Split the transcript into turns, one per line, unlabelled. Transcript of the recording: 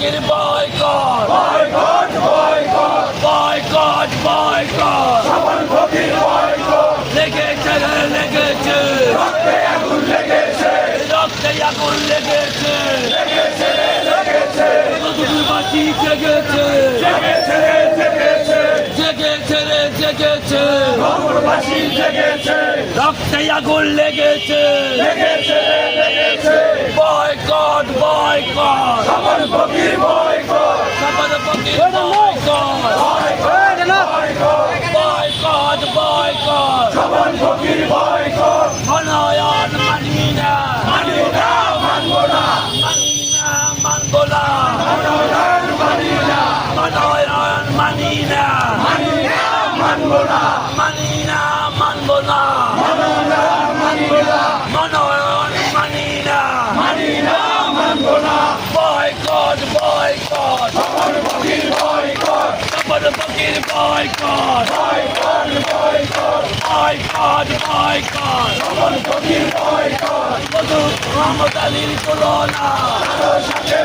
ফকির boycott
boycott boycott
boycott boycott
সাবান ফকির boycott
লেগেছে রে লেগেছে
রক্তে আগুন লেগেছে
রক্তে আগুন লেগেছে
লেগেছে লেগেছে
মধুবাসী জেগেছে
জেগেছে জেগেছে
জেগেছে রে জেগেছে
খবরবাসী জেগেছে
রক্তে আগুন লেগেছে
লেগেছে লেগেছে
বয়কট বয়কট
সাবান ফকির বয়কট
সাবান ফকির বয়কট বয়কট বয়কট
সাবান ফকির বয়কট
মনোনয়ন মানি না
মানি না মানব না
মানি না মানবো না
মনোনয়ন মানি না
মনোনয়ন মানি না
মানি না মানব না
মানি না মানবো না
মনোনয়ন মানি না
মনোনয়ন মানি না
মানি না মানব না
বয়কট বয়কট
সাবান ফকির বয়কট
সাবান ফকির boycott
boycott boycott
boycott boycott
সাবান ফকির বয়কট
মধু মোহাম্মদ আলীর তুলনা
কারো সাথে